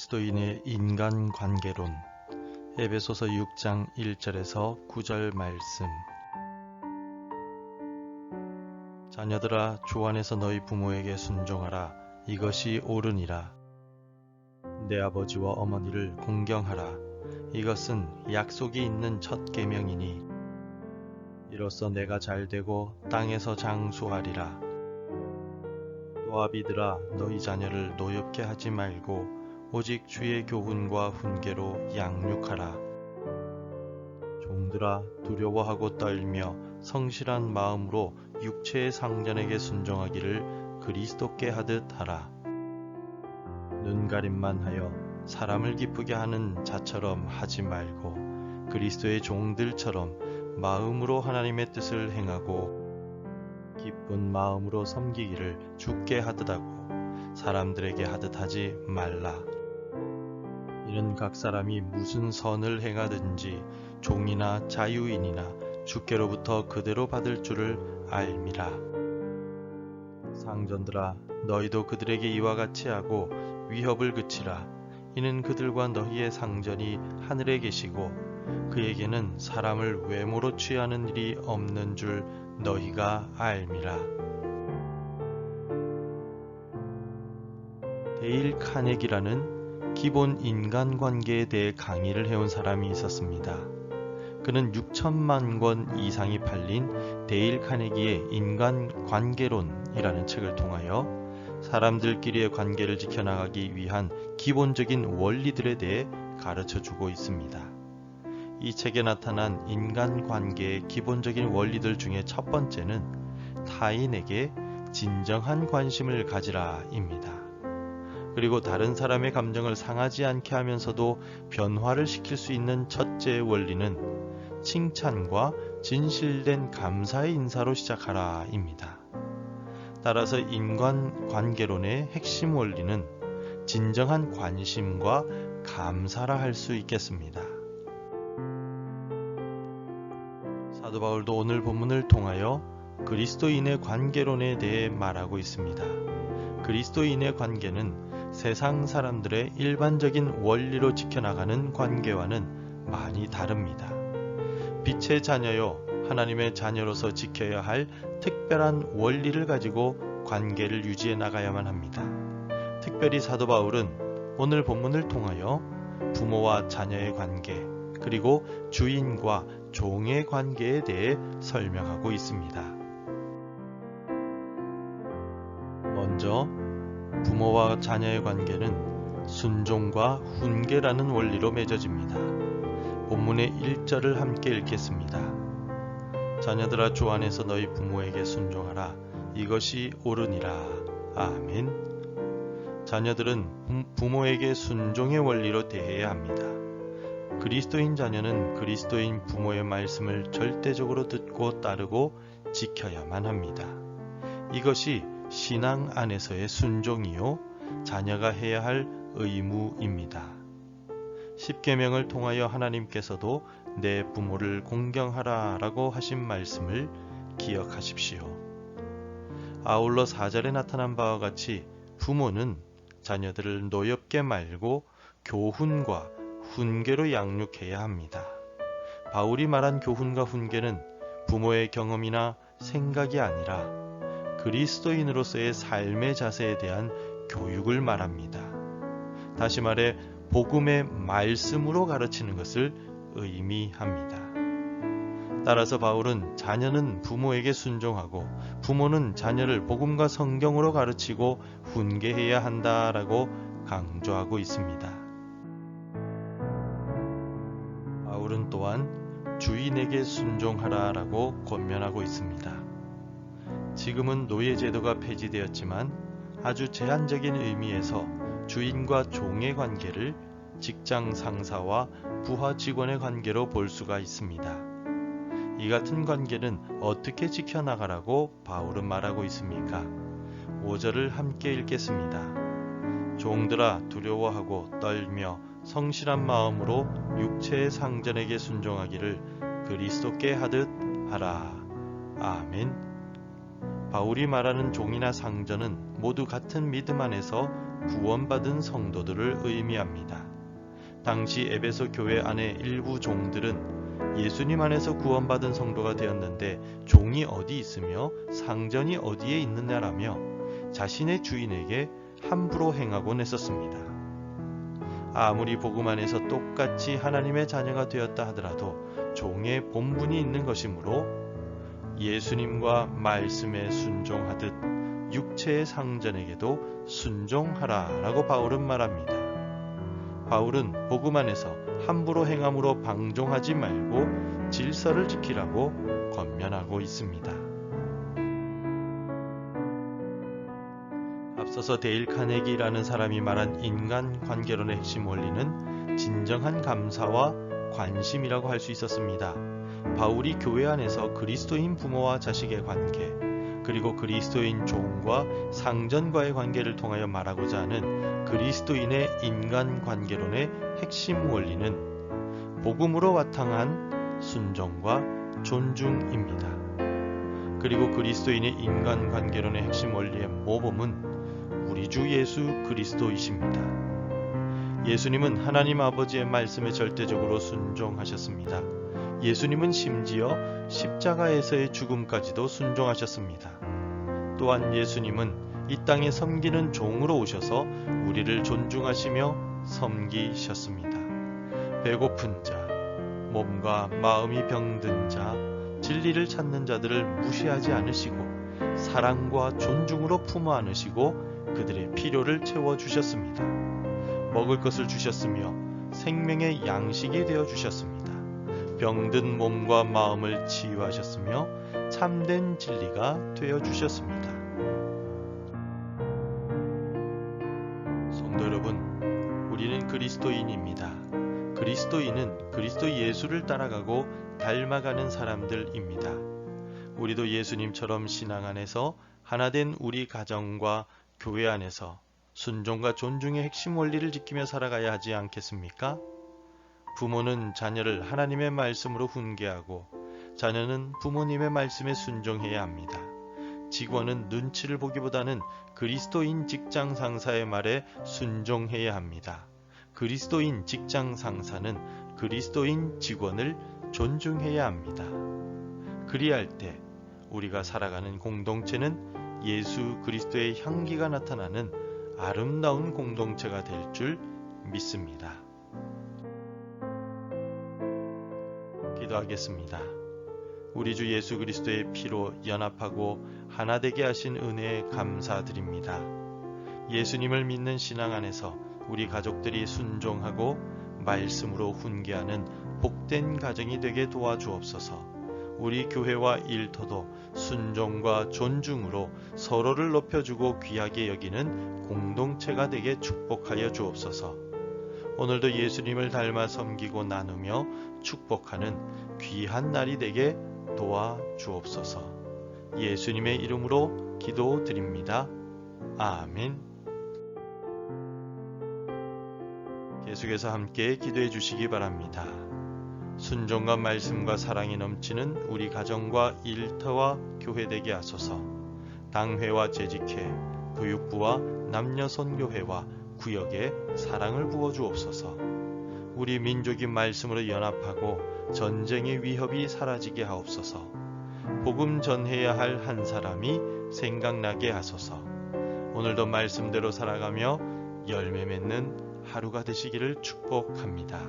그리스도인의 인간관계론 에베소서 6장 1절에서 9절 말씀. 자녀들아, 주 안에서 너희 부모에게 순종하라. 이것이 옳으니라. 내 아버지와 어머니를 공경하라. 이것은 약속이 있는 첫 계명이니 이로써 내가 잘되고 땅에서 장수하리라. 또 아비들아, 너희 자녀를 노엽게 하지 말고 오직 주의 교훈과 훈계로 양육하라. 종들아, 두려워하고 떨며 성실한 마음으로 육체의 상전에게 순종하기를 그리스도께 하듯 하라. 눈가림만 하여 사람을 기쁘게 하는 자처럼 하지 말고 그리스도의 종들처럼 마음으로 하나님의 뜻을 행하고 기쁜 마음으로 섬기기를 주께 하듯 하고 사람들에게 하듯 하지 말라. 이는 각 사람이 무슨 선을 행하든지 종이나 자유인이나 주께로부터 그대로 받을 줄을 알미라. 상전들아, 너희도 그들에게 이와 같이 하고 위협을 그치라. 이는 그들과 너희의 상전이 하늘에 계시고 그에게는 사람을 외모로 취하는 일이 없는 줄 너희가 알미라. 데일 카네기라는 기본 인간관계에 대해 강의를 해온 사람이 있었습니다. 그는 6천만 권 이상이 팔린 데일 카네기의 인간관계론이라는 책을 통하여 사람들끼리의 관계를 지켜나가기 위한 기본적인 원리들에 대해 가르쳐주고 있습니다. 이 책에 나타난 인간관계의 기본적인 원리들 중에 첫 번째는 타인에게 진정한 관심을 가지라입니다. 그리고 다른 사람의 감정을 상하지 않게 하면서도 변화를 시킬 수 있는 첫째 원리는 칭찬과 진실된 감사의 인사로 시작하라입니다. 따라서 인간관계론의 핵심 원리는 진정한 관심과 감사라 할 수 있겠습니다. 사도 바울도 오늘 본문을 통하여 그리스도인의 관계론에 대해 말하고 있습니다. 그리스도인의 관계는 세상 사람들의 일반적인 원리로 지켜나가는 관계와는 많이 다릅니다. 빛의 자녀요, 하나님의 자녀로서 지켜야 할 특별한 원리를 가지고 관계를 유지해 나가야만 합니다. 특별히 사도 바울은 오늘 본문을 통하여 부모와 자녀의 관계, 그리고 주인과 종의 관계에 대해 설명하고 있습니다. 먼저 부모와 자녀의 관계는 순종과 훈계라는 원리로 맺어집니다. 본문의 1절을 함께 읽겠습니다. 자녀들아, 주 안에서 너희 부모에게 순종하라. 이것이 옳으니라. 아멘. 자녀들은 부모에게 순종의 원리로 대해야 합니다. 그리스도인 자녀는 그리스도인 부모의 말씀을 절대적으로 듣고 따르고 지켜야만 합니다. 이것이 신앙 안에서의 순종이요, 자녀가 해야 할 의무입니다. 십계명을 통하여 하나님께서도 내 부모를 공경하라 라고 하신 말씀을 기억하십시오. 아울러 4절에 나타난 바와 같이 부모는 자녀들을 노엽게 말고 교훈과 훈계로 양육해야 합니다. 바울이 말한 교훈과 훈계는 부모의 경험이나 생각이 아니라 그리스도인으로서의 삶의 자세에 대한 교육을 말합니다. 다시 말해 복음의 말씀으로 가르치는 것을 의미합니다. 따라서 바울은 자녀는 부모에게 순종하고 부모는 자녀를 복음과 성경으로 가르치고 훈계해야 한다라고 강조하고 있습니다. 바울은 또한 주인에게 순종하라라고 권면하고 있습니다. 지금은 노예제도가 폐지되었지만 아주 제한적인 의미에서 주인과 종의 관계를 직장 상사와 부하 직원의 관계로 볼 수가 있습니다. 이 같은 관계는 어떻게 지켜나가라고 바울은 말하고 있습니까? 5절을 함께 읽겠습니다. 종들아, 두려워하고 떨며 성실한 마음으로 육체의 상전에게 순종하기를 그리스도께 하듯 하라. 아멘. 바울이 말하는 종이나 상전은 모두 같은 믿음 안에서 구원받은 성도들을 의미합니다. 당시 에베소 교회 안의 일부 종들은 예수님 안에서 구원받은 성도가 되었는데 종이 어디 있으며 상전이 어디에 있느냐라며 자신의 주인에게 함부로 행하곤 했었습니다. 아무리 복음 안에서 똑같이 하나님의 자녀가 되었다 하더라도 종의 본분이 있는 것이므로 예수님과 말씀에 순종하듯 육체의 상전에게도 순종하라 라고 바울은 말합니다. 바울은 복음 안에서 함부로 행함으로 방종하지 말고 질서를 지키라고 권면하고 있습니다. 앞서서 데일 카네기라는 사람이 말한 인간관계론의 핵심 원리는 진정한 감사와 관심이라고 할 수 있었습니다. 바울이 교회 안에서 그리스도인 부모와 자식의 관계, 그리고 그리스도인 종과 상전과의 관계를 통하여 말하고자 하는 그리스도인의 인간관계론의 핵심 원리는 복음으로 바탕한 순종과 존중입니다. 그리고 그리스도인의 인간관계론의 핵심 원리의 모범은 우리 주 예수 그리스도이십니다. 예수님은 하나님 아버지의 말씀에 절대적으로 순종하셨습니다. 예수님은 심지어 십자가에서의 죽음까지도 순종하셨습니다. 또한 예수님은 이 땅에 섬기는 종으로 오셔서 우리를 존중하시며 섬기셨습니다. 배고픈 자, 몸과 마음이 병든 자, 진리를 찾는 자들을 무시하지 않으시고 사랑과 존중으로 품어 안으시고 그들의 필요를 채워주셨습니다. 먹을 것을 주셨으며 생명의 양식이 되어 주셨습니다. 병든 몸과 마음을 치유하셨으며 참된 진리가 되어 주셨습니다. 성도 여러분, 우리는 그리스도인입니다. 그리스도인은 그리스도 예수를 따라가고 닮아가는 사람들입니다. 우리도 예수님처럼 신앙 안에서 하나된 우리 가정과 교회 안에서 순종과 존중의 핵심 원리를 지키며 살아가야 하지 않겠습니까? 부모는 자녀를 하나님의 말씀으로 훈계하고 자녀는 부모님의 말씀에 순종해야 합니다. 직원은 눈치를 보기보다는 그리스도인 직장 상사의 말에 순종해야 합니다. 그리스도인 직장 상사는 그리스도인 직원을 존중해야 합니다. 그리할 때 우리가 살아가는 공동체는 예수 그리스도의 향기가 나타나는 아름다운 공동체가 될 줄 믿습니다. 기도하겠습니다. 우리 주 예수 그리스도의 피로 연합하고 하나 되게 하신 은혜에 감사드립니다. 예수님을 믿는 신앙 안에서 우리 가족들이 순종하고 말씀으로 훈계하는 복된 가정이 되게 도와주옵소서. 우리 교회와 일터도 순종과 존중으로 서로를 높여주고 귀하게 여기는 공동체가 되게 축복하여 주옵소서. 오늘도 예수님을 닮아 섬기고 나누며 축복하는 귀한 날이 되게 도와주옵소서. 예수님의 이름으로 기도드립니다. 아멘. 계속해서 함께 기도해 주시기 바랍니다. 순종과 말씀과 사랑이 넘치는 우리 가정과 일터와 교회 되게 하소서. 당회와 재직회, 교육부와 남녀선교회와 구역에 사랑을 부어주옵소서. 우리 민족이 말씀으로 연합하고 전쟁의 위협이 사라지게 하옵소서. 복음 전해야 할 한 사람이 생각나게 하소서. 오늘도 말씀대로 살아가며 열매 맺는 하루가 되시기를 축복합니다.